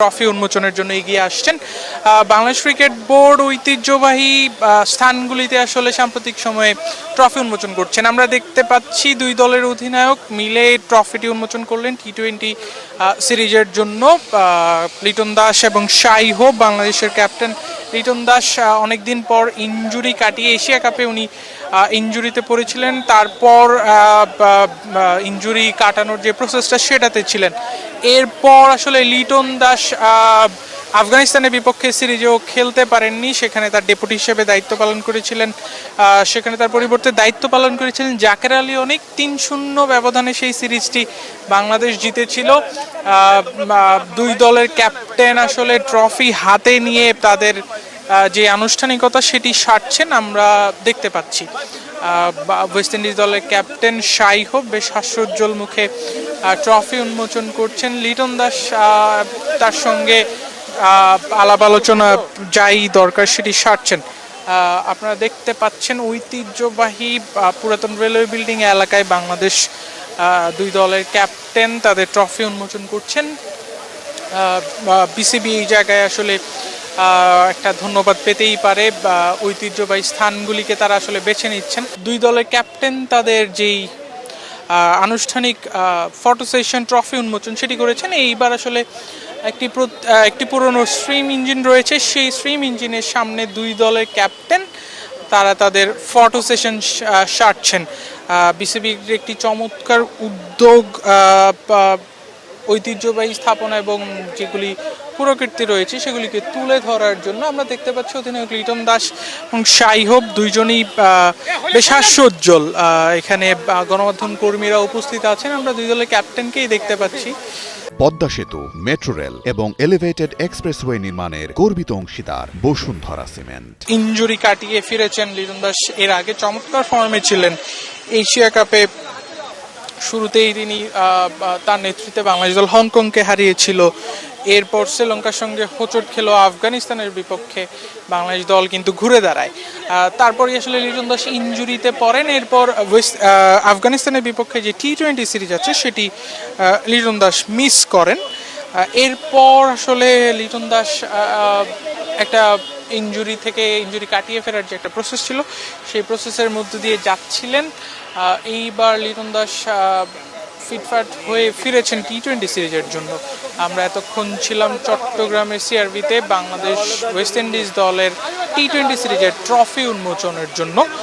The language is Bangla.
ট্রফি উন্মোচনের জন্য এগিয়ে আসছেন। বাংলাদেশ ক্রিকেট বোর্ড ঐতিহ্যবাহী স্থানগুলিতে আসলে সাম্প্রতিক সময়ে ট্রফি উন্মোচন করছেন। আমরা দেখতে পাচ্ছি দুই দলের অধিনায়ক মিলে ট্রফিটি উন্মোচন করলেন টি-20 সিরিজের জন্য। লিটন দাস এবং শাই হোপ, বাংলাদেশের ক্যাপ্টেন লিটন দাস অনেকদিন পর ইনজুরি কাটিয়ে এশিয়া কাপে উনি ইনজুরিতে পড়েছিলেন, তারপর ইনজুরি কাটানোর যে প্রসেসটা সেটাতে ছিলেন। এরপর আসলে লিটন দাস আফগানিস্তানের বিপক্ষে সিরিজেও খেলতে পারেননি, সেখানে তার ডেপুটি হিসেবে দায়িত্ব পালন করেছিলেন। সেখানে তার পরিবর্তে দায়িত্ব পালন করেছিলেন জাকের আলী অনিক। 3-0 ব্যবধানে সেই সিরিজটি বাংলাদেশ জিতেছিল। দুই দলের ক্যাপ্টেন আসলে ট্রফি হাতে নিয়ে তাদের যে আনুষ্ঠানিকতা সেটি সারছেন আমরা দেখতে পাচ্ছি। ওয়েস্ট ইন্ডিজ দলের ক্যাপ্টেন শাই হোপ বেশ হাস্যোজ্জ্বল মুখে ট্রফি উন্মোচন করছেন। লিটন দাস তার সঙ্গে আলাপ আলোচনা যাই দরকার সেটি সারছেন। আপনারা দেখতে পাচ্ছেন ঐতিহ্যবাহী পুরাতন রেলওয়ে বিল্ডিং এলাকায় বাংলাদেশ দুই দলের ক্যাপ্টেন তাদের ট্রফি উন্মোচন করছেন। বিসিবি এই জায়গায় আসলে একটা ধন্যবাদ পেতেই পারে, ঐতিহ্যবাহী স্থানগুলিকে তারা আসলে বেছে নিচ্ছেন। দুই দলের ক্যাপ্টেন তাদের যেই আনুষ্ঠানিক ফটো সেশন ট্রফি উন্মোচন সেটি করেছেন। এইবার আসলে একটি পুরনো স্ট্রিম ইঞ্জিন রয়েছে, সেই স্ট্রিম ইঞ্জিনের সামনে দুই দলের ক্যাপ্টেন তারা তাদের ফটো সেশন সারছেন। বিসিবির একটি চমৎকার উদ্যোগ ঐতিহ্যবাহী স্থাপনা এবং যেগুলি পুরকীর্তি রয়েছে সেগুলিকে তুলে ধরার জন্য। আমরা দেখতে পাচ্ছি অধিনায়ক লিটন দাস এবং শাই হোপ দুইজনই বেশ হাস্যোজ্জ্বল। এখানে গণমাধ্যম কর্মীরা উপস্থিত আছেন, আমরা দুই দলের ক্যাপ্টেনকেই দেখতে পাচ্ছি। পদ্মা সেতু, মেট্রো রেল এবং এলিভেটেড এক্সপ্রেসওয়ে নির্মাণের গর্বিত অংশীদার বসুন্ধরা সিমেন্ট। ইনজুরি কাটিয়ে ফিরেছেন লিটন দাস, এর আগে চমৎকার ফর্মে ছিলেন। এশিয়া কাপে শুরুতেই তিনি তার নেতৃত্বে বাংলাদেশ দল হংকংকে হারিয়েছিল, এরপর শ্রীলঙ্কার সঙ্গে হোঁচট খেলো আফগানিস্তানের বিপক্ষে, বাংলাদেশ দল কিন্তু ঘুরে দাঁড়ায়। তারপরে আসলে লিটন দাস ইনজুরিতে পড়েন, এরপর আফগানিস্তানের বিপক্ষে যে টি-20 সিরিজ আছে সেটি লিটন দাস মিস করেন। এরপর আসলে লিটন দাস একটা ইনজুরি কাটিয়ে ফেরার যে একটা প্রসেস ছিল সেই প্রসেসের মধ্যে দিয়ে যাচ্ছিলেন। এইবার লিটন দাস ফিটফাট হয়ে ফিরেছেন টি-20 সিরিজের জন্য। আমরা এতক্ষণ ছিলাম চট্টগ্রামের সিআরবিতে বাংলাদেশ ওয়েস্ট ইন্ডিজ দলের টি-20 সিরিজের ট্রফি উন্মোচনের জন্য।